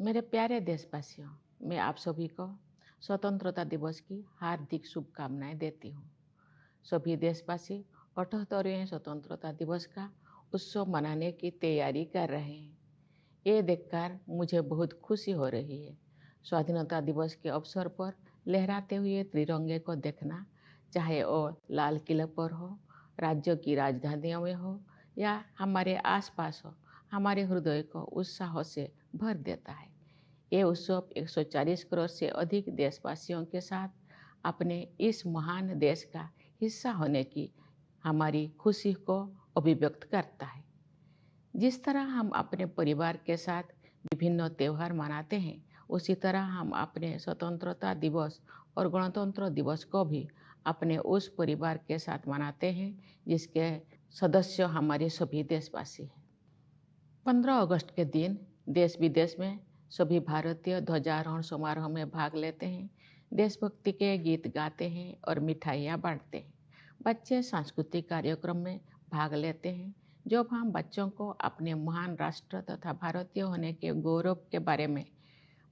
मेरे प्यारे देशवासियों, मैं आप सभी को स्वतंत्रता दिवस की हार्दिक शुभकामनाएं देती हूँ। सभी देशवासी 78वें स्वतंत्रता दिवस का उत्सव मनाने की तैयारी कर रहे हैं। ये देखकर मुझे बहुत खुशी हो रही है। स्वाधीनता दिवस के अवसर पर लहराते हुए तिरंगे को देखना, चाहे वो लाल किले पर हो, राज्यों की राजधानियों में हो या हमारे आसपास हो, हमारे हृदय को उत्साह से भर देता है। ये उत्सव 140 करोड़ से अधिक देशवासियों के साथ अपने इस महान देश का हिस्सा होने की हमारी खुशी को अभिव्यक्त करता है। जिस तरह हम अपने परिवार के साथ विभिन्न त्यौहार मनाते हैं, उसी तरह हम अपने स्वतंत्रता दिवस और गणतंत्र दिवस को भी अपने उस परिवार के साथ मनाते हैं जिसके सदस्य हमारे सभी देशवासी हैं। 15 अगस्त के दिन देश विदेश में सभी भारतीय ध्वजारोहण समारोह में भाग लेते हैं, देशभक्ति के गीत गाते हैं और मिठाइयाँ बांटते हैं। बच्चे सांस्कृतिक कार्यक्रम में भाग लेते हैं। जब हम बच्चों को अपने महान राष्ट्र तथा भारतीय होने के गौरव के बारे में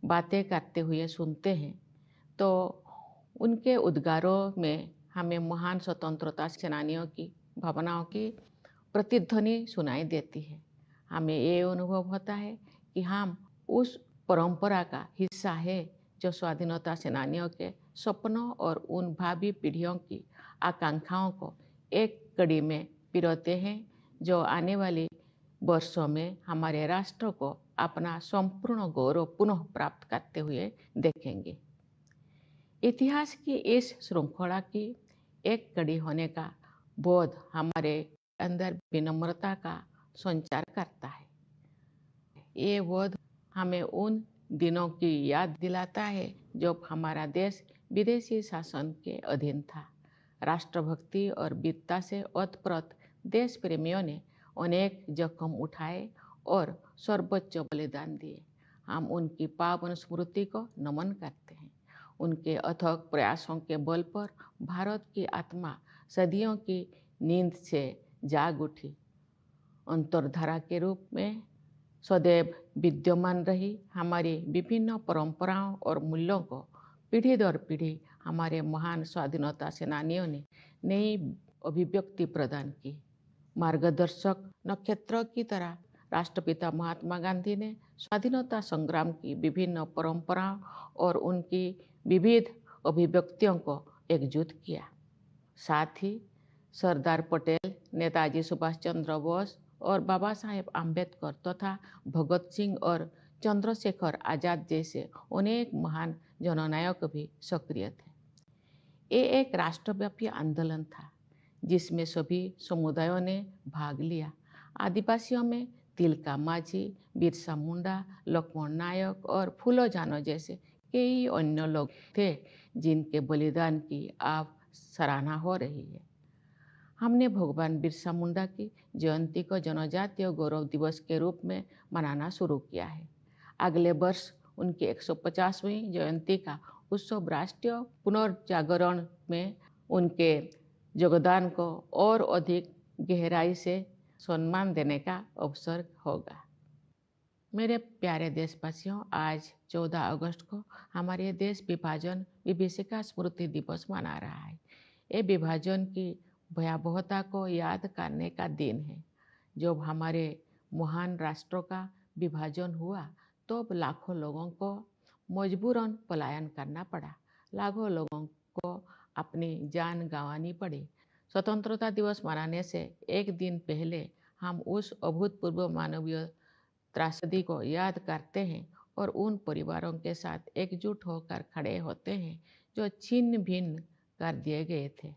बातें करते हुए सुनते हैं, तो उनके उद्गारों में हमें महान स्वतंत्रता सेनानियों की भावनाओं की प्रतिध्वनि सुनाई देती है। हमें ये अनुभव होता है कि हम उस परंपरा का हिस्सा है जो स्वाधीनता सेनानियों के सपनों और उन भावी पीढ़ियों की आकांक्षाओं को एक कड़ी में पिरोते हैं, जो आने वाली वर्षों में हमारे राष्ट्र को अपना संपूर्ण गौरव पुनः प्राप्त करते हुए देखेंगे। इतिहास की इस श्रृंखला की एक कड़ी होने का बोध हमारे अंदर विनम्रता का संचार करता है। ये बोध हमें उन दिनों की याद दिलाता है जब हमारा देश विदेशी शासन के अधीन था। राष्ट्रभक्ति और वीरता से ओतप्रोत देश प्रेमियों ने अनेक जोखिम उठाए और सर्वोच्च बलिदान दिए। हम उनकी पावन स्मृति को नमन करते हैं। उनके अथक प्रयासों के बल पर भारत की आत्मा सदियों की नींद से जाग उठी। अंतर्धारा के रूप में सदैव विद्यमान रही हमारी विभिन्न परंपराओं और मूल्यों को पीढ़ी दर पीढ़ी हमारे महान स्वाधीनता सेनानियों ने नई अभिव्यक्ति प्रदान की। मार्गदर्शक नक्षत्र की तरह राष्ट्रपिता महात्मा गांधी ने स्वाधीनता संग्राम की विभिन्न परंपराओं और उनकी विविध अभिव्यक्तियों को एकजुट किया। साथ ही सरदार पटेल, नेताजी सुभाष चंद्र बोस और बाबा साहेब आम्बेडकर तथा भगत सिंह और चंद्रशेखर आजाद जैसे अनेक महान जननायक भी सक्रिय थे। ये एक राष्ट्रव्यापी आंदोलन था जिसमें सभी समुदायों ने भाग लिया। आदिवासियों में तिलका मांझी, बिरसा मुंडा, लक्ष्मण नायक और फूलो जानो जैसे कई अन्य लोग थे जिनके बलिदान की अब सराहना हो रही है। हमने भगवान बिरसा मुंडा की जयंती को जनजातीय गौरव दिवस के रूप में मनाना शुरू किया है। अगले वर्ष उनकी 150वीं जयंती का उत्सव राष्ट्रीय पुनर्जागरण में उनके योगदान को और अधिक गहराई से सम्मान देने का अवसर होगा। मेरे प्यारे देशवासियों, आज 14 अगस्त को हमारे देश विभाजन विभीषिका स्मृति दिवस मना रहा है। ये विभाजन की भयावहता को याद करने का दिन है। जब हमारे महान राष्ट्रों का विभाजन हुआ तो लाखों लोगों को मजबूरन पलायन करना पड़ा। लाखों लोगों को अपनी जान गंवानी पड़ी। स्वतंत्रता दिवस मनाने से एक दिन पहले हम उस अभूतपूर्व मानवीय त्रासदी को याद करते हैं और उन परिवारों के साथ एकजुट होकर खड़े होते हैं जो छिन्न भिन्न कर दिए गए थे।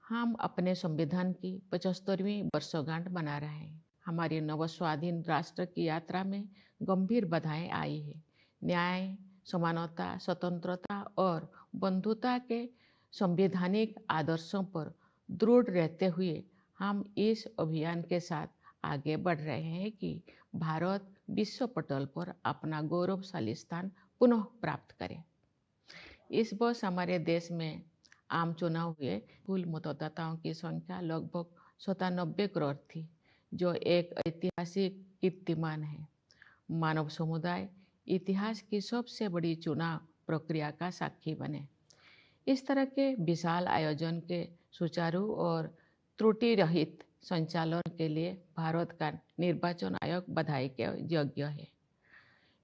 हम अपने संविधान की 75वीं वर्षगांठ मना रहे हैं। हमारे नवस्वाधीन राष्ट्र की यात्रा में गंभीर बाधाएं आई है। न्याय, समानता, स्वतंत्रता और बंधुता के संवैधानिक आदर्शों पर दृढ़ रहते हुए हम इस अभियान के साथ आगे बढ़ रहे हैं कि भारत विश्व पटल पर अपना गौरवशाली स्थान पुनः प्राप्त करे। इस वर्ष हमारे देश में आम चुनाव हुए। कुल मतदाताओं की संख्या लगभग 97 करोड़ थी, जो एक ऐतिहासिक कीर्तिमान है। मानव समुदाय इतिहास की सबसे बड़ी चुनाव प्रक्रिया का साक्षी बने। इस तरह के विशाल आयोजन के सुचारू और त्रुटि रहित संचालन के लिए भारत का निर्वाचन आयोग बधाई के योग्य है।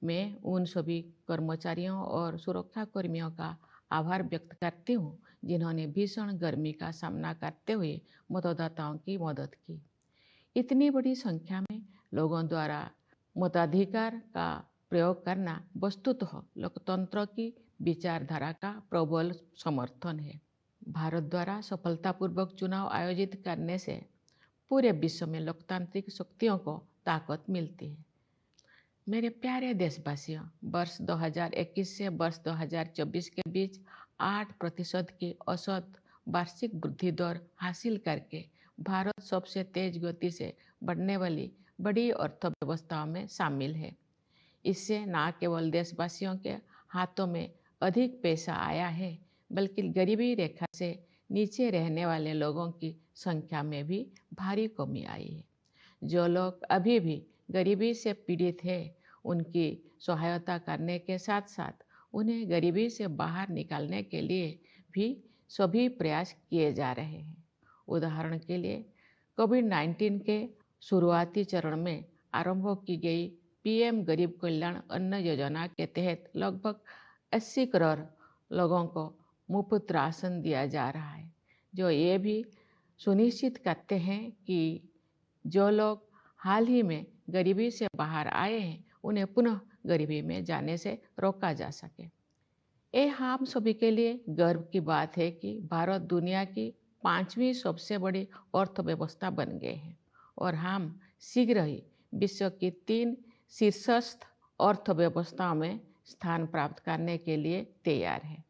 मैं उन सभी कर्मचारियों और सुरक्षा कर्मियों का आभार व्यक्त करती हूँ जिन्होंने भीषण गर्मी का सामना करते हुए मतदाताओं की मदद की। इतनी बड़ी संख्या में लोगों द्वारा मताधिकार का प्रयोग करना वस्तुतः लोकतंत्र की विचारधारा का प्रबल समर्थन है। भारत द्वारा सफलतापूर्वक चुनाव आयोजित करने से पूरे विश्व में लोकतांत्रिक शक्तियों को ताकत मिलती है। मेरे प्यारे देशवासियों, वर्ष 2021 से वर्ष 2024 के बीच 8% की औसत वार्षिक वृद्धि दर हासिल करके भारत सबसे तेज गति से बढ़ने वाली बड़ी अर्थव्यवस्थाओं में शामिल है। इससे न केवल देशवासियों के हाथों में अधिक पैसा आया है, बल्कि गरीबी रेखा से नीचे रहने वाले लोगों की संख्या में भी भारी कमी आई है। जो लोग अभी भी गरीबी से पीड़ित हैं, उनकी सहायता करने के साथ साथ उन्हें गरीबी से बाहर निकालने के लिए भी सभी प्रयास किए जा रहे हैं। उदाहरण के लिए कोविड-19 के शुरुआती चरण में आरंभ की गई पीएम गरीब कल्याण अन्न योजना के तहत लगभग 80 करोड़ लोगों को मुफ्त राशन दिया जा रहा है, जो ये भी सुनिश्चित करते हैं कि जो लोग हाल ही में गरीबी से बाहर आए हैं, उन्हें पुनः गरीबी में जाने से रोका जा सके। ये हम सभी के लिए गर्व की बात है कि भारत दुनिया की 5वीं सबसे बड़ी अर्थव्यवस्था बन गए हैं और हम शीघ्र ही विश्व की 3 शीर्षस्थ अर्थव्यवस्थाओं में स्थान प्राप्त करने के लिए तैयार है।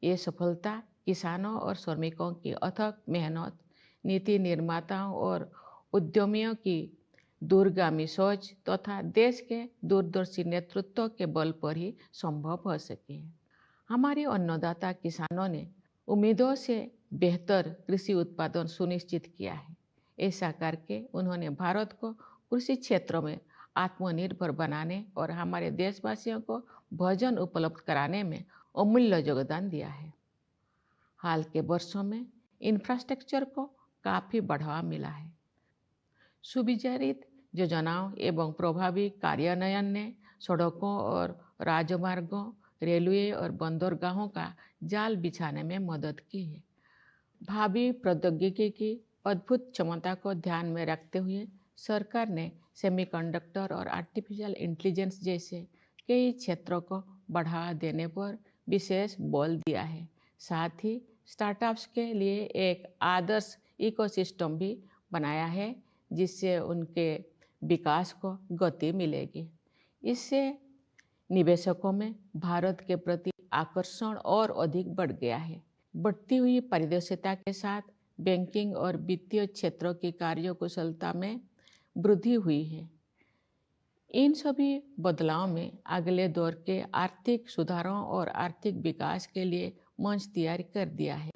ये सफलता किसानों और श्रमिकों की अथक मेहनत, नीति निर्माताओं और उद्यमियों की दूरगामी सोच तथा देश के दूरदर्शी नेतृत्व के बल पर ही संभव हो सकी है। हमारे अन्नदाता किसानों ने उम्मीदों से बेहतर कृषि उत्पादन सुनिश्चित किया है। ऐसा करके उन्होंने भारत को कृषि क्षेत्रों में आत्मनिर्भर बनाने और हमारे देशवासियों को भोजन उपलब्ध कराने में अमूल्य योगदान दिया है। हाल के वर्षों में इंफ्रास्ट्रक्चर को काफ़ी बढ़ावा मिला है। सुविचारित योजनाओं एवं प्रभावी कार्यान्वयन ने सड़कों और राजमार्गों, रेलवे और बंदरगाहों का जाल बिछाने में मदद की है। भावी प्रौद्योगिकी की अद्भुत क्षमता को ध्यान में रखते हुए सरकार ने सेमीकंडक्टर और आर्टिफिशियल इंटेलिजेंस जैसे कई क्षेत्रों को बढ़ावा देने पर विशेष बल दिया है। साथ ही स्टार्टअप्स के लिए एक आदर्श इकोसिस्टम भी बनाया है, जिससे उनके विकास को गति मिलेगी। इससे निवेशकों में भारत के प्रति आकर्षण और अधिक बढ़ गया है। बढ़ती हुई पारदर्शिता के साथ बैंकिंग और वित्तीय क्षेत्रों की कार्यकुशलता में वृद्धि हुई है। इन सभी बदलावों में अगले दौर के आर्थिक सुधारों और आर्थिक विकास के लिए मंच तैयार कर दिया है,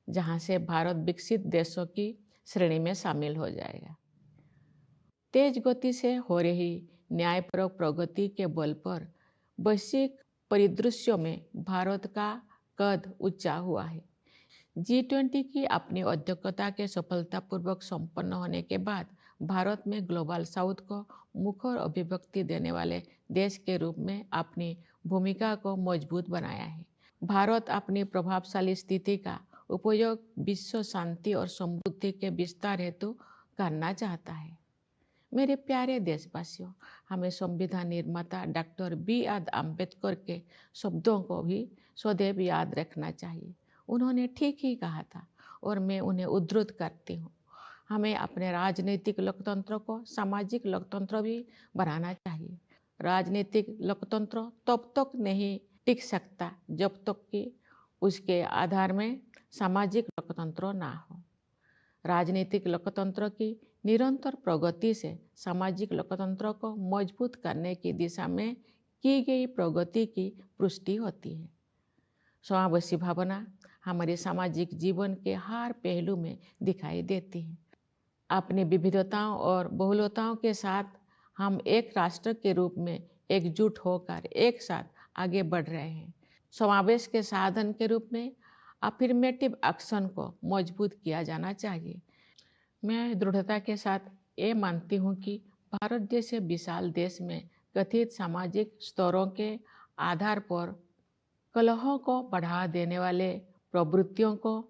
जहां से भारत विकसित देशों की श्रेणी में शामिल हो जाएगा। तेज गति से हो रही न्यायपरक प्रगति के बल पर वैश्विक परिदृश्यों में भारत का कद ऊंचा हुआ है। G20 की अपनी अध्यक्षता के सफलतापूर्वक संपन्न होने के बाद भारत में ग्लोबल साउथ को मुखर अभिव्यक्ति देने वाले देश के रूप में अपनी भूमिका को मजबूत बनाया है। भारत अपनी प्रभावशाली स्थिति का उपयोग विश्व शांति और समृद्धि के विस्तार हेतु करना चाहता है। मेरे प्यारे देशवासियों, हमें संविधान निर्माता डॉक्टर B.R. अम्बेडकर के शब्दों को भी सदैव याद रखना चाहिए। उन्होंने ठीक ही कहा था और मैं उन्हें उद्धृत करती हूँ। हमें अपने राजनीतिक लोकतंत्र को सामाजिक लोकतंत्र भी बनाना चाहिए। राजनीतिक लोकतंत्र तब तक नहीं टिक सकता जब तक कि उसके आधार में सामाजिक लोकतंत्र ना हो। राजनीतिक लोकतंत्र की निरंतर प्रगति से सामाजिक लोकतंत्र को मजबूत करने की दिशा में की गई प्रगति की पुष्टि होती है। समावेशी भावना हमारे सामाजिक जीवन के हर पहलू में दिखाई देती है। अपनी विविधताओं और बहुलताओं के साथ हम एक राष्ट्र के रूप में एकजुट होकर एक साथ आगे बढ़ रहे हैं। समावेश के साधन के रूप में अफर्मेटिव एक्शन को मजबूत किया जाना चाहिए। मैं दृढ़ता के साथ ये मानती हूँ कि भारत जैसे विशाल देश में कथित सामाजिक स्तरों के आधार पर कलहों को बढ़ावा देने वाले प्रवृत्तियों को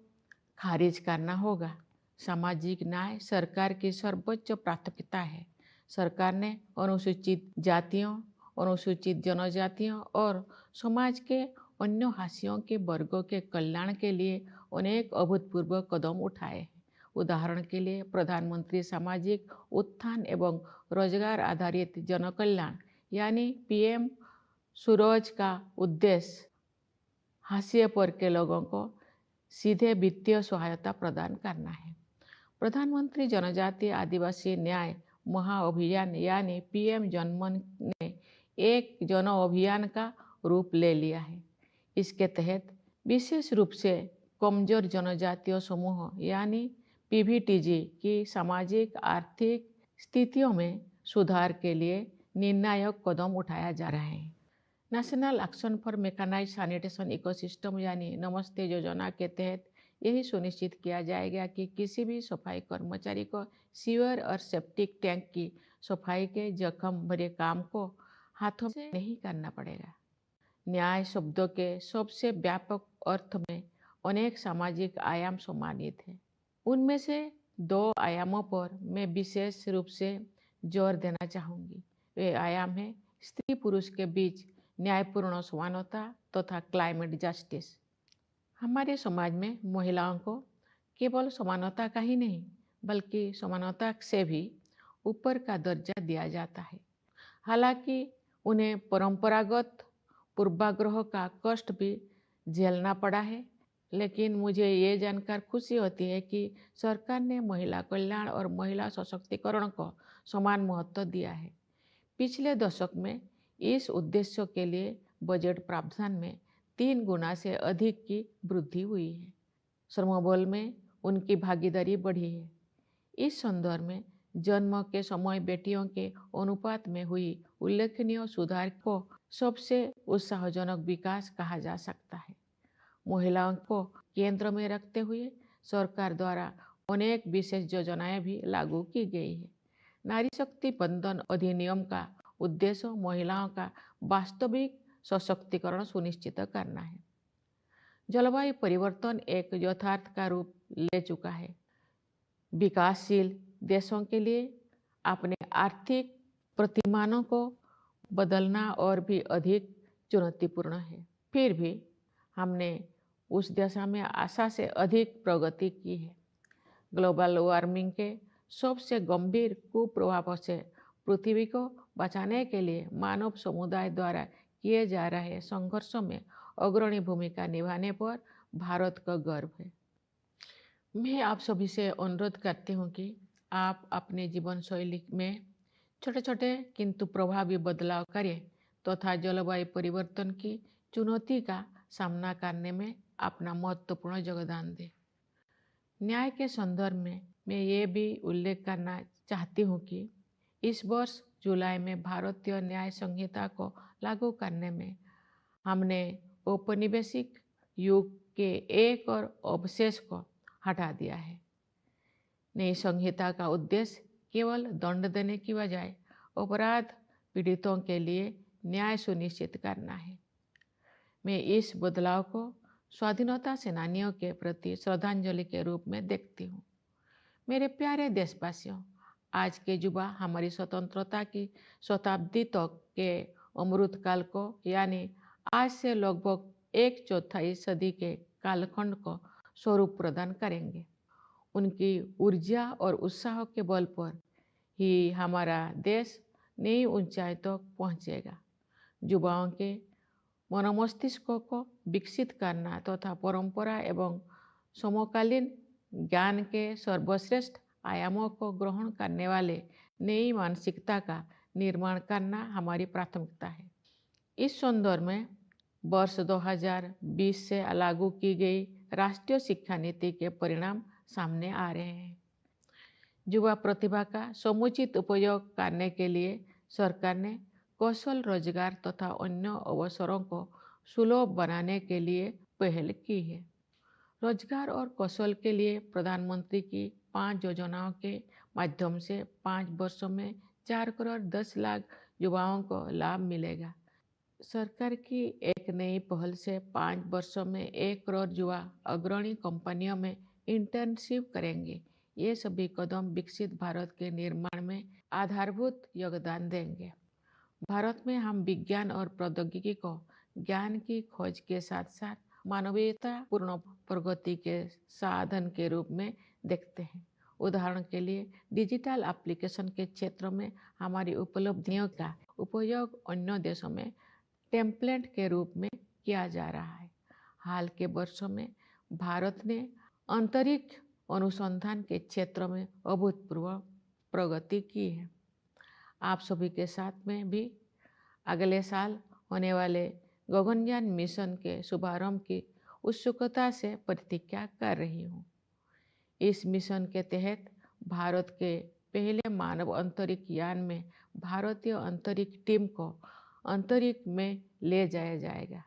खारिज करना होगा। सामाजिक न्याय सरकार की सर्वोच्च प्राथमिकता है। सरकार ने अनुसूचित जातियों, अनुसूचित जनजातियों और समाज के अन्य हाशियों के वर्गों के कल्याण के लिए अनेक अभूतपूर्व कदम उठाए हैं। उदाहरण के लिए प्रधानमंत्री सामाजिक उत्थान एवं रोजगार आधारित जनकल्याण यानी पीएम सूरज का उद्देश्य हाशिए पर के लोगों को सीधे वित्तीय सहायता प्रदान करना है। प्रधानमंत्री जनजातीय आदिवासी न्याय महाअभियान यानी पीएम जनमन ने एक जन अभियान का रूप ले लिया है। इसके तहत विशेष रूप से कमजोर जनजातीय समूह यानी पीवीटीजी की सामाजिक आर्थिक स्थितियों में सुधार के लिए निर्णायक कदम उठाया जा रहा है। National action for mechanized sanitation ecosystem यानी नमस्ते योजना के तहत यही सुनिश्चित किया जाएगा कि किसी भी सफाई कर्मचारी को सीवर और सेप्टिक टैंक की सफाई के जख्म भरे काम को हाथों से नहीं करना पड़ेगा। न्याय शब्दों के सबसे व्यापक अर्थ में अनेक सामाजिक आयाम सम्मानित हैं। उनमें से 2 आयामों पर मैं विशेष रूप से जोर देना चाहूँगी। वे आयाम हैं स्त्री पुरुष के बीच न्यायपूर्ण समानता तथा क्लाइमेट जस्टिस। हमारे समाज में महिलाओं को केवल समानता का ही नहीं बल्कि समानता से भी ऊपर का दर्जा दिया जाता है। हालांकि उन्हें परंपरागत पूर्वाग्रह का कष्ट भी झेलना पड़ा है, लेकिन मुझे ये जानकर खुशी होती है कि सरकार ने महिला कल्याण और महिला सशक्तिकरण को समान महत्व दिया है। पिछले दशक में इस उद्देश्य के लिए बजट प्रावधान में 3 गुना से अधिक की वृद्धि हुई है। श्रमबल में उनकी भागीदारी बढ़ी है। इस संदर्भ में जन्म के समय बेटियों के अनुपात में हुई उल्लेखनीय सुधार को सबसे उत्साहजनक विकास कहा जा सकता है। महिलाओं को केंद्र में रखते हुए सरकार द्वारा अनेक विशेष योजनाएं भी लागू की गई है। नारी शक्ति बंधन अधिनियम का उद्देश्य महिलाओं का वास्तविक सशक्तिकरण सुनिश्चित करना है। जलवायु परिवर्तन एक यथार्थ का रूप ले चुका है। विकासशील देशों के लिए अपने आर्थिक प्रतिमानों को बदलना और भी अधिक चुनौतीपूर्ण है। फिर भी हमने उस दिशा में आशा से अधिक प्रगति की है। ग्लोबल वार्मिंग के सबसे गंभीर कुप्रभावों से पृथ्वी को बचाने के लिए मानव समुदाय द्वारा किए जा रहे संघर्षों में अग्रणी भूमिका निभाने पर भारत का गर्व है। मैं आप सभी से अनुरोध करती हूँ कि आप अपने जीवन शैली में छोटे छोटे किंतु प्रभावी बदलाव करें तथा जलवायु परिवर्तन की चुनौती का सामना करने में अपना महत्वपूर्ण योगदान दें। न्याय के संदर्भ में मैं ये भी उल्लेख करना चाहती हूँ कि इस वर्ष जुलाई में भारतीय न्याय संहिता को लागू करने में हमने औपनिवेशिक युग के एक और अवशेष को हटा दिया है। नई संहिता का उद्देश्य केवल दंड देने की बजाय अपराध पीड़ितों के लिए न्याय सुनिश्चित करना है। मैं इस बदलाव को स्वाधीनता सेनानियों के प्रति श्रद्धांजलि के रूप में देखती हूँ। मेरे प्यारे देशवासियों, आज के युवा हमारी स्वतंत्रता की शताब्दी तक के अमृतकाल को यानी आज से लगभग 1/4 सदी के कालखंड को स्वरूप प्रदान करेंगे। उनकी ऊर्जा और उत्साह के बल पर ही हमारा देश नई ऊंचाई तक पहुंचेगा। युवाओं के मनोमस्तिष्कों को विकसित करना तथा परंपरा एवं समकालीन ज्ञान के सर्वश्रेष्ठ आयामों को ग्रहण करने वाले नई मानसिकता का निर्माण करना हमारी प्राथमिकता है। इस संदर्भ में वर्ष 2020 से लागू की गई राष्ट्रीय शिक्षा नीति के परिणाम सामने आ रहे हैं। युवा प्रतिभा का समुचित उपयोग करने के लिए सरकार ने कौशल रोजगार तथा अन्य अवसरों को सुलभ बनाने के लिए पहल की है। रोजगार और कौशल के लिए प्रधानमंत्री की 5 योजनाओं के माध्यम से 5 वर्षों में 4 करोड़ 10 लाख युवाओं को लाभ मिलेगा। सरकार की एक नई पहल से 5 वर्षों में 1 करोड़ युवा अग्रणी कंपनियों में इंटर्नशिप करेंगे। ये सभी कदम विकसित भारत के निर्माण में आधारभूत योगदान देंगे। भारत में हम विज्ञान और प्रौद्योगिकी को ज्ञान की खोज के साथ साथ मानवीयतापूर्ण प्रगति के साधन के रूप में देखते हैं। उदाहरण के लिए डिजिटल एप्लीकेशन के क्षेत्र में हमारी उपलब्धियों का उपयोग अन्य देशों में टेम्पलेट के रूप में किया जा रहा है। हाल के वर्षों में भारत ने अंतरिक्ष अनुसंधान के क्षेत्र में अभूतपूर्व प्रगति की है। आप सभी के साथ में भी अगले साल होने वाले गगनयान मिशन के शुभारंभ की उत्सुकता से प्रतीक्षा कर रही हूँ। इस मिशन के तहत भारत के पहले मानव अंतरिक्ष यान में भारतीय अंतरिक्ष टीम को अंतरिक्ष में ले जाया जाएगा।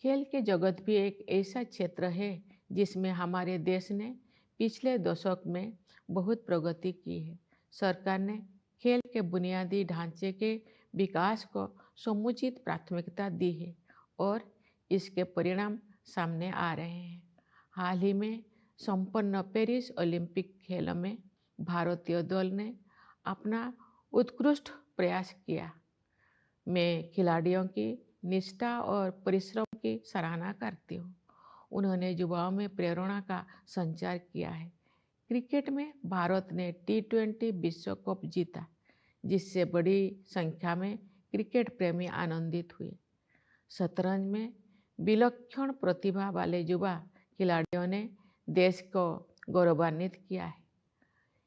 खेल के जगत भी एक ऐसा क्षेत्र है जिसमें हमारे देश ने पिछले दशक में बहुत प्रगति की है। सरकार ने खेल के बुनियादी ढांचे के विकास को समुचित प्राथमिकता दी है और इसके परिणाम सामने आ रहे हैं। हाल ही में संपन्न पेरिस ओलंपिक खेलों में भारतीय दल ने अपना उत्कृष्ट प्रयास किया। मैं खिलाड़ियों की निष्ठा और परिश्रम की सराहना करती हूँ। उन्होंने युवाओं में प्रेरणा का संचार किया है। क्रिकेट में भारत ने T20 विश्व कप जीता, जिससे बड़ी संख्या में क्रिकेट प्रेमी आनंदित हुए। शतरंज में विलक्षण प्रतिभा वाले युवा खिलाड़ियों ने देश को गौरवान्वित किया है।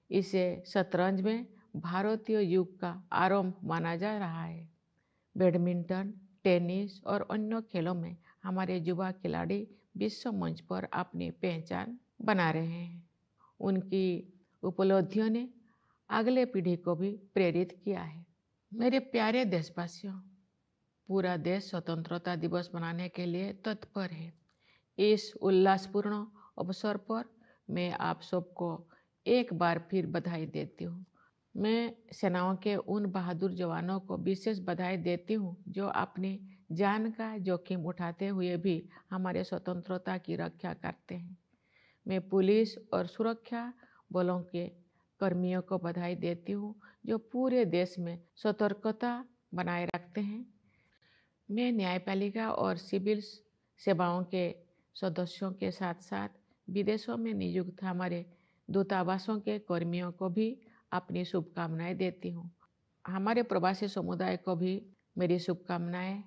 इसे शतरंज में भारतीय युग का आरंभ माना जा रहा है। बैडमिंटन, टेनिस और अन्य खेलों में हमारे युवा खिलाड़ी विश्व मंच पर अपनी पहचान बना रहे हैं। उनकी उपलब्धियों ने अगले पीढ़ी को भी प्रेरित किया है। मेरे प्यारे देशवासियों, पूरा देश स्वतंत्रता दिवस मनाने के लिए तत्पर है। इस उल्लासपूर्ण अवसर पर मैं आप सबको एक बार फिर बधाई देती हूँ। मैं सेनाओं के उन बहादुर जवानों को विशेष बधाई देती हूँ जो अपनी जान का जोखिम उठाते हुए भी हमारे स्वतंत्रता की रक्षा करते हैं। मैं पुलिस और सुरक्षा बलों के कर्मियों को बधाई देती हूँ जो पूरे देश में सतर्कता बनाए रखते हैं। मैं न्यायपालिका और सिविल सेवाओं के सदस्यों के साथ साथ विदेशों में नियुक्त हमारे दूतावासों के कर्मियों को भी अपनी शुभकामनाएं देती हूँ। हमारे प्रवासी समुदाय को भी मेरी शुभकामनाएं।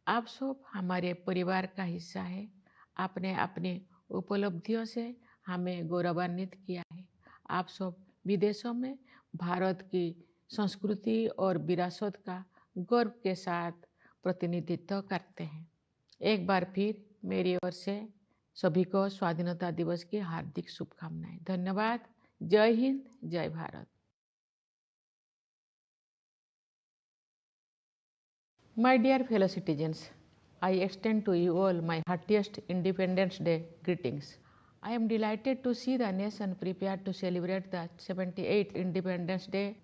आप सब हमारे परिवार का हिस्सा है। आपने अपनी उपलब्धियों से हमें गौरवान्वित किया है। आप सब विदेशों में भारत की संस्कृति और विरासत का गर्व के साथ प्रतिनिधित्व करते हैं। एक बार फिर मेरी ओर से सभी को स्वाधीनता दिवस की हार्दिक शुभकामनाएं। धन्यवाद। जय हिंद, जय Bharat. My dear fellow citizens, I extend to you all my heartiest Independence Day greetings. I am delighted to see the nation prepared to celebrate the 78th Independence Day,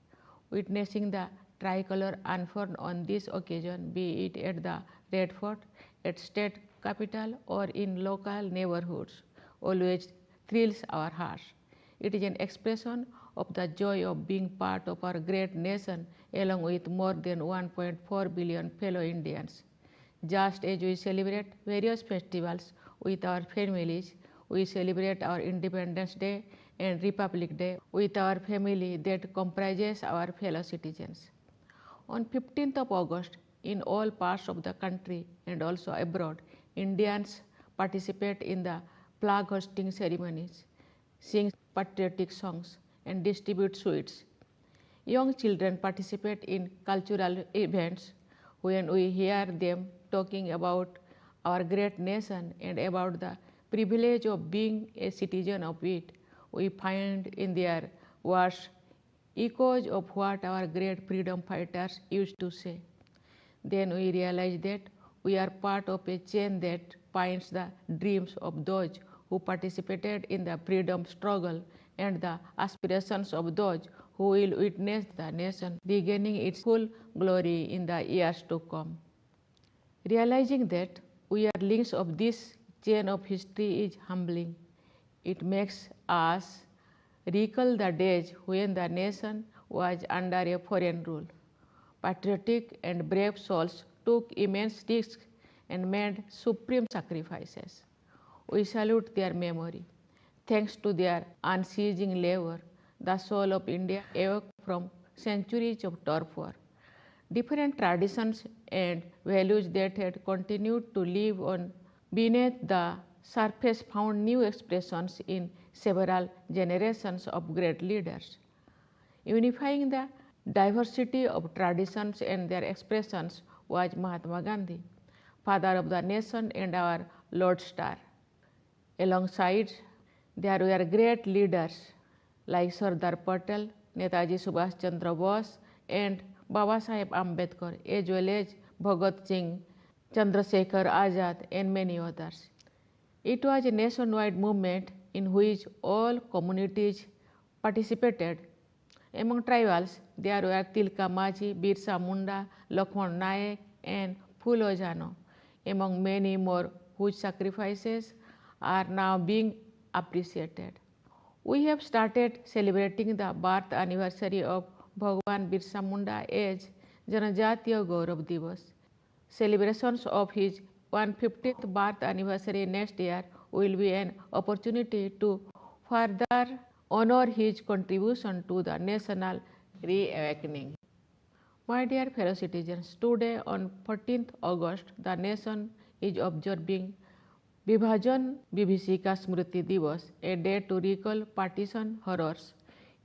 witnessing the tricolor unfurled on this occasion, be it at the Red Fort, at state capital, or in local neighborhoods, always thrills our hearts. It is an expression of the joy of being part of our great nation along with more than 1.4 billion fellow Indians. Just as we celebrate various festivals with our families, we celebrate our Independence Day and Republic Day with our family that comprises our fellow citizens. On 15th of August, in all parts of the country and also abroad, Indians participate in the flag hosting ceremonies, sing patriotic songs, and distribute sweets. Young children participate in cultural events. When we hear them talking about our great nation and about the privilege of being a citizen of it, we find in their words echoes of what our great freedom fighters used to say. Then we realize that we are part of a chain that binds the dreams of those who participated in the freedom struggle and the aspirations of those who will witness the nation regaining its full glory in the years to come. Realizing that we are links of this chain of history is humbling. It makes us recall the days when the nation was under a foreign rule. Patriotic and brave souls took immense risks and made supreme sacrifices. We salute their memory. Thanks to their unceasing labor, the soul of India awoke from centuries of torpor. Different traditions and values that had continued to live on beneath the surface found new expressions in several generations of great leaders. Unifying the diversity of traditions and their expressions was Mahatma Gandhi, father of the nation and our lodestar. Alongside, there were great leaders like Sardar Patel, Netaji Subhash Chandra Bose, and Baba Saheb Ambedkar, as well as Bhagat Singh, Chandrasekhar Azad, and many others. It was a nationwide movement in which all communities participated. Among tribals, there were Tilka Maji, Birsa Munda, Lakshman Naik, and Phulo Jano, among many more whose sacrifices are now being appreciated. We have started celebrating the birth anniversary of Bhagwan Birsa Munda as Janajatiya Gaurav Divas. Celebrations of his 150th birth anniversary next year will be an opportunity to further honor his contribution to the national reawakening. My dear fellow citizens, today on 14th August, the nation is observing Vibhajan Vibhishika Smriti Divas, a day to recall partition horrors.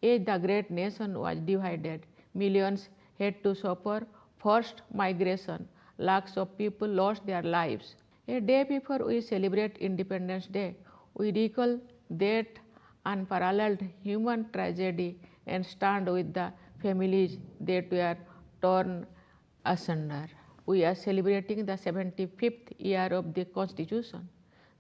As the great nation was divided, millions had to suffer forced migration, lakhs of people lost their lives. A day before we celebrate Independence Day, we recall that unparalleled human tragedy and stand with the families that were torn asunder. We are celebrating the 75th year of the Constitution.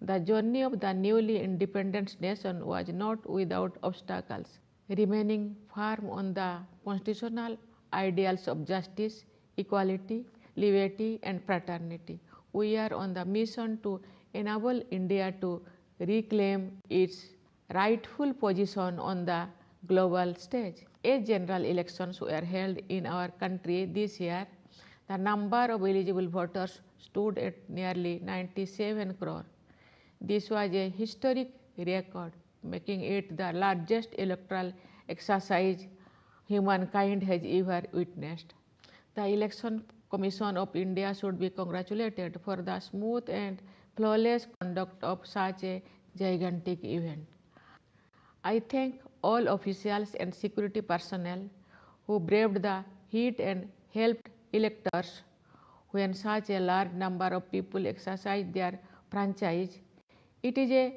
The journey of the newly independent nation was not without obstacles. Remaining firm on the constitutional ideals of justice, equality, liberty, and fraternity, we are on the mission to enable India to reclaim its rightful position on the global stage. As general elections were held in our country this year, the number of eligible voters stood at nearly 97 crore. This was a historic record, making it the largest electoral exercise humankind has ever witnessed. The Election Commission of India should be congratulated for the smooth and flawless conduct of such a gigantic event. I thank all officials and security personnel who braved the heat and helped electors when such a large number of people exercised their franchise. It is a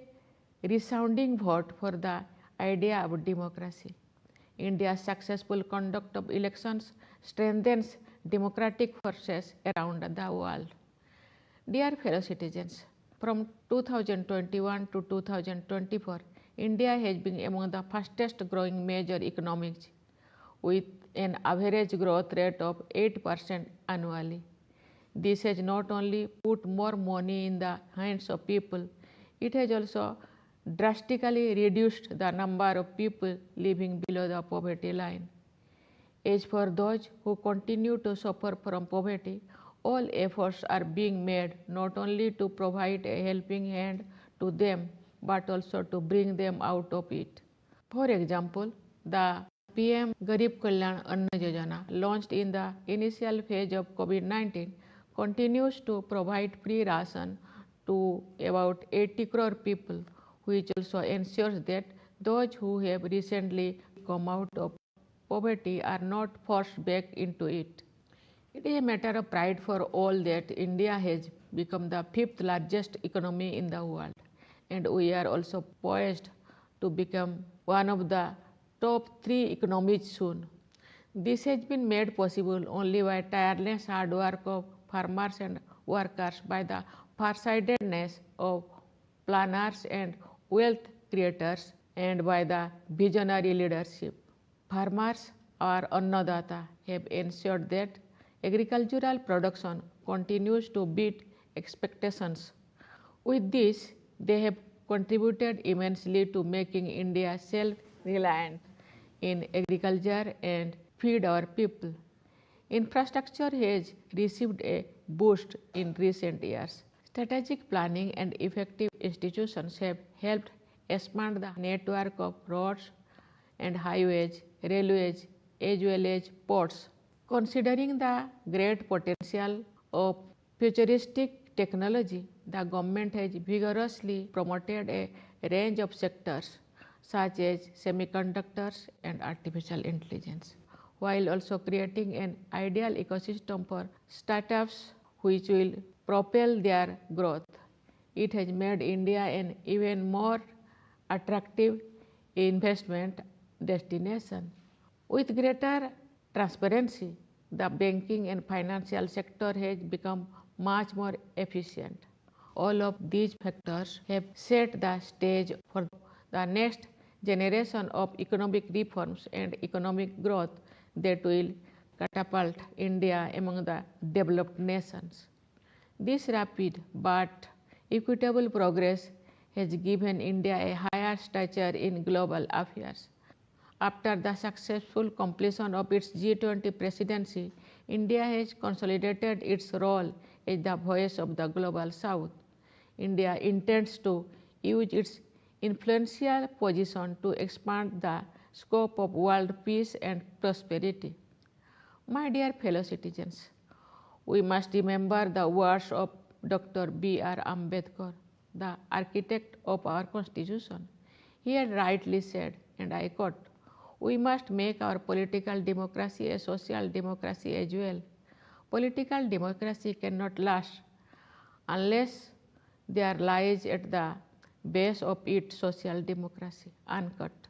resounding vote for the idea of democracy. India's successful conduct of elections strengthens democratic forces around the world. Dear fellow citizens, from 2021 to 2024, India has been among the fastest growing major economies with an average growth rate of 8% annually. This has not only put more money in the hands of people, it has also drastically reduced the number of people living below the poverty line. As for those who continue to suffer from poverty, all efforts are being made not only to provide a helping hand to them, but also to bring them out of it. For example, the PM Garib Kalyan Anna Yojana, launched in the initial phase of COVID-19, continues to provide free ration to about 80 crore people, which also ensures that those who have recently come out of poverty are not forced back into it. It is a matter of pride for all that India has become the fifth largest economy in the world, and we are also poised to become one of the top 3 economies soon. This has been made possible only by tireless hard work of farmers and workers by the farsightedness of planners and wealth creators and by the visionary leadership. Farmers or Annadata have ensured that agricultural production continues to beat expectations. With this, they have contributed immensely to making India self-reliant in agriculture and feed our people. Infrastructure has received a boost in recent years. Strategic planning and effective institutions have helped expand the network of roads and highways, railways, as well as ports. Considering the great potential of futuristic technology, the government has vigorously promoted a range of sectors such as semiconductors and artificial intelligence, while also creating an ideal ecosystem for startups which will propel their growth. It has made India an even more attractive investment destination. With greater transparency, the banking and financial sector has become much more efficient. All of these factors have set the stage for the next generation of economic reforms and economic growth that will catapult India among the developed nations. This rapid but equitable progress has given India a higher stature in global affairs. After the successful completion of its G20 presidency, India has consolidated its role as the voice of the global south. India intends to use its influential position to expand the scope of world peace and prosperity. My dear fellow citizens, we must remember the words of Dr. B.R. Ambedkar, the architect of our Constitution. He had rightly said, and I quote, "We must make our political democracy a social democracy as well. Political democracy cannot last unless there lies at the base of it social democracy." Unquote.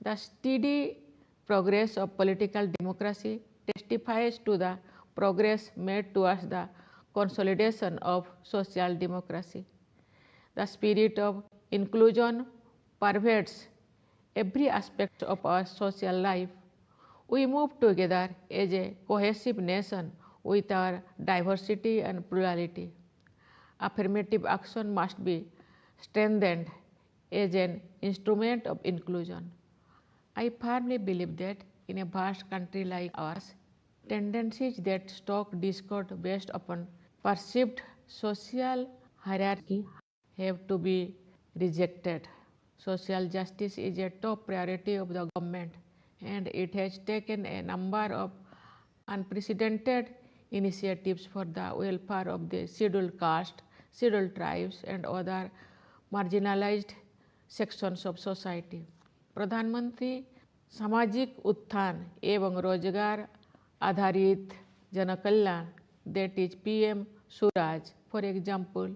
The steady progress of political democracy testifies to the progress made towards the consolidation of social democracy. The spirit of inclusion pervades every aspect of our social life. We move together as a cohesive nation with our diversity and plurality. Affirmative action must be strengthened as an instrument of inclusion. I firmly believe that in a vast country like ours, tendencies that stoke discord based upon perceived social hierarchy have to be rejected. Social justice is a top priority of the government, and it has taken a number of unprecedented initiatives for the welfare of the scheduled caste, scheduled tribes, and other marginalized sections of society. प्रधानमंत्री सामाजिक उत्थान एवं रोजगार आधारित जनकल्याण, that is PM Suraj, for example,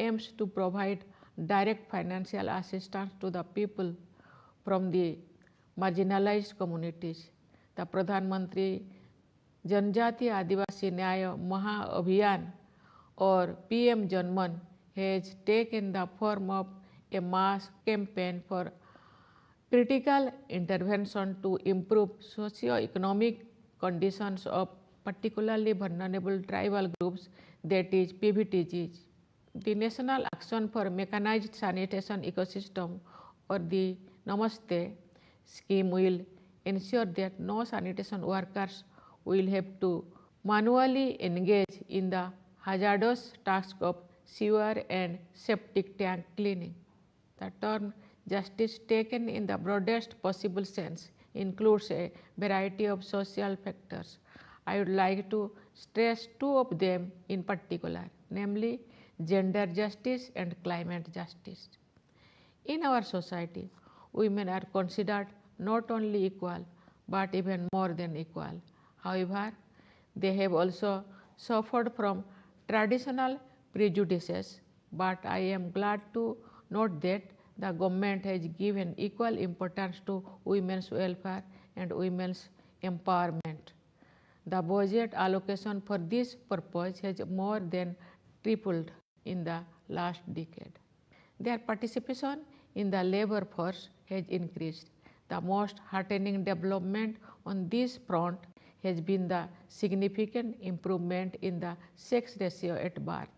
aims to provide direct financial assistance to the people from the marginalized communities. The Pradhan Mantri जनजातीय आदिवासी न्याय महाअभियान or PM Janman has taken the form of a mass campaign for critical intervention to improve socio-economic conditions of particularly vulnerable tribal groups, that is PVTGs. The National Action for Mechanized Sanitation Ecosystem or the Namaste scheme will ensure that no sanitation workers will have to manually engage in the hazardous task of sewer and septic tank cleaning. The term justice taken in the broadest possible sense includes a variety of social factors. I would like to stress two of them in particular, namely gender justice and climate justice. In our society, women are considered not only equal but even more than equal. However, they have also suffered from traditional prejudices, but I am glad to note that the government has given equal importance to women's welfare and women's empowerment. The budget allocation for this purpose has more than tripled in the last decade. Their participation in the labor force has increased. The most heartening development on this front has been the significant improvement in the sex ratio at birth.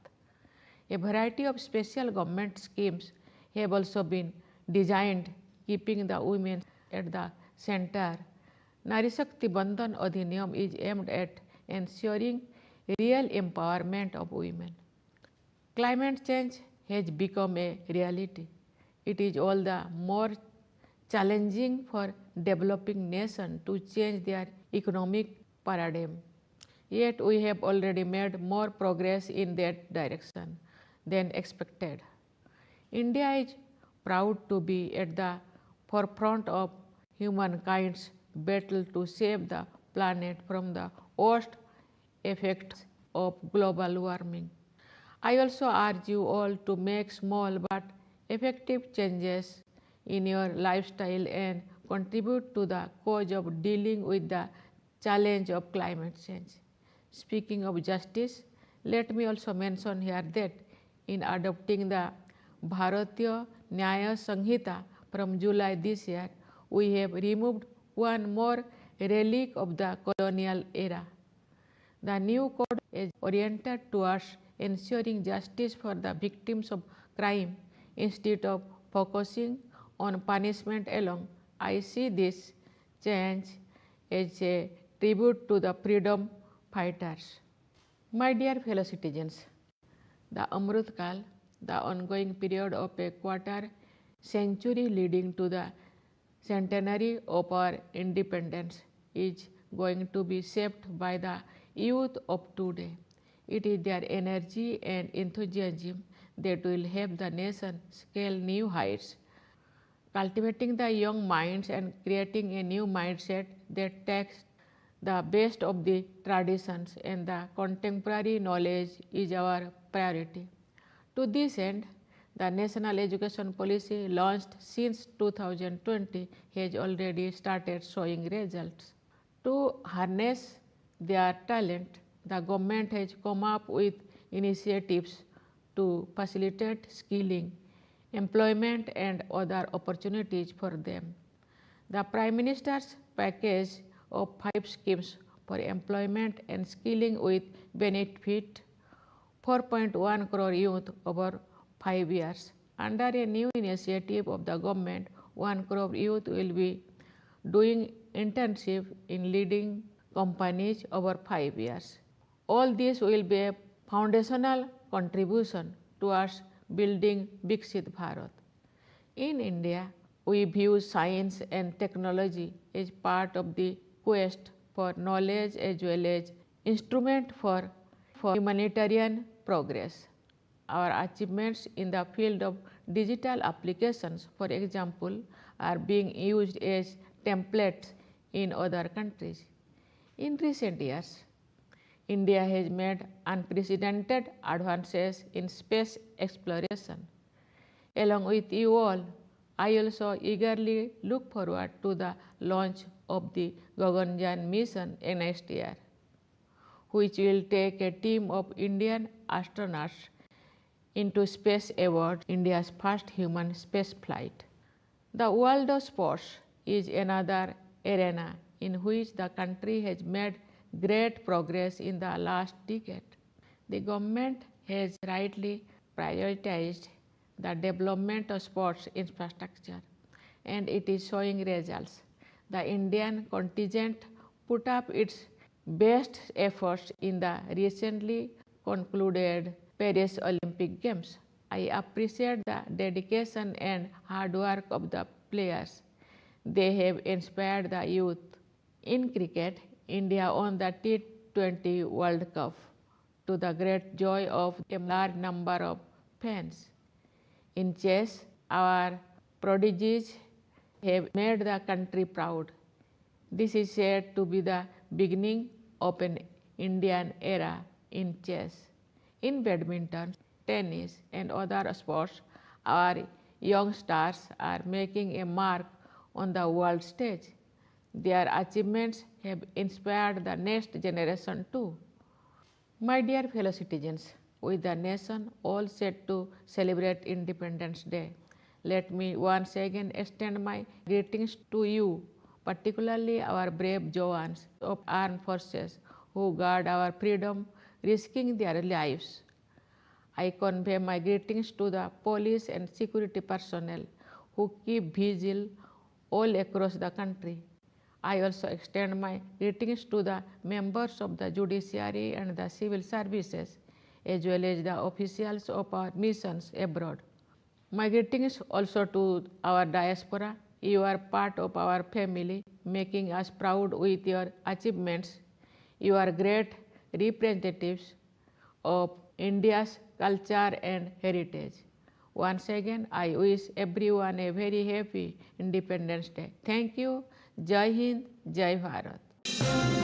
A variety of special government schemes have also been designed keeping the women at the center. Nari Shakti Bandhan Adhiniyam is aimed at ensuring real empowerment of women. Climate change has become a reality. It is all the more challenging for developing nations to change their economic paradigm. Yet we have already made more progress in that direction than expected. India is proud to be at the forefront of humankind's battle to save the planet from the worst effects of global warming. I also urge you all to make small but effective changes in your lifestyle and contribute to the cause of dealing with the challenge of climate change. Speaking of justice, let me also mention here that in adopting the Bharatiya Nyaya Sanhita from July this year, we have removed one more relic of the colonial era. The new code is oriented towards ensuring justice for the victims of crime instead of focusing on punishment alone. I see this change as a tribute to the freedom fighters. My dear fellow citizens, the Amrit Kal, the ongoing period of a quarter century leading to the centenary of our independence, is going to be shaped by the youth of today. It is their energy and enthusiasm that will help the nation scale new heights. Cultivating the young minds and creating a new mindset that takes the best of the traditions and the contemporary knowledge is our priority. To this end, the National Education Policy launched since 2020 has already started showing results. To harness their talent, the government has come up with initiatives to facilitate skilling, employment and other opportunities for them. The Prime Minister's package of 5 schemes for employment and skilling with benefit 4.1 crore youth over 5 years. Under a new initiative of the government, 1 crore youth will be doing internship in leading companies over 5 years. All this will be a foundational contribution towards building Viksit Bharat. In India, we view science and technology as part of the quest for knowledge as well as instrument for humanitarian progress. Our achievements in the field of digital applications, for example, are being used as templates in other countries. In recent years, India has made unprecedented advances in space exploration. Along with you all, I also eagerly look forward to the launch of the Gaganyaan mission next year, which will take a team of Indian astronauts into space aboard India's first human space flight. The world of sports is another arena in which the country has made great progress in the last decade. The government has rightly prioritized the development of sports infrastructure, and it is showing results. The Indian contingent put up its best efforts in the recently concluded Paris Olympic Games. I appreciate the dedication and hard work of the players. They have inspired the youth. In cricket, India won the T20 World Cup to the great joy of a large number of fans. In chess, our prodigies have made the country proud. This is said to be the beginning of an Indian era in chess. In badminton, tennis, and other sports, our young stars are making a mark on the world stage. Their achievements have inspired the next generation too. My dear fellow citizens, with the nation all set to celebrate Independence Day, let me once again extend my greetings to you, particularly our brave jawans of armed forces who guard our freedom, risking their lives. I convey my greetings to the police and security personnel who keep vigil all across the country. I also extend my greetings to the members of the judiciary and the civil services, as well as the officials of our missions abroad. My greetings also to our diaspora. You are part of our family, making us proud with your achievements. You are great representatives of India's culture and heritage. Once again, I wish everyone a very happy Independence Day. Thank you. Jai Hind, Jai Bharat.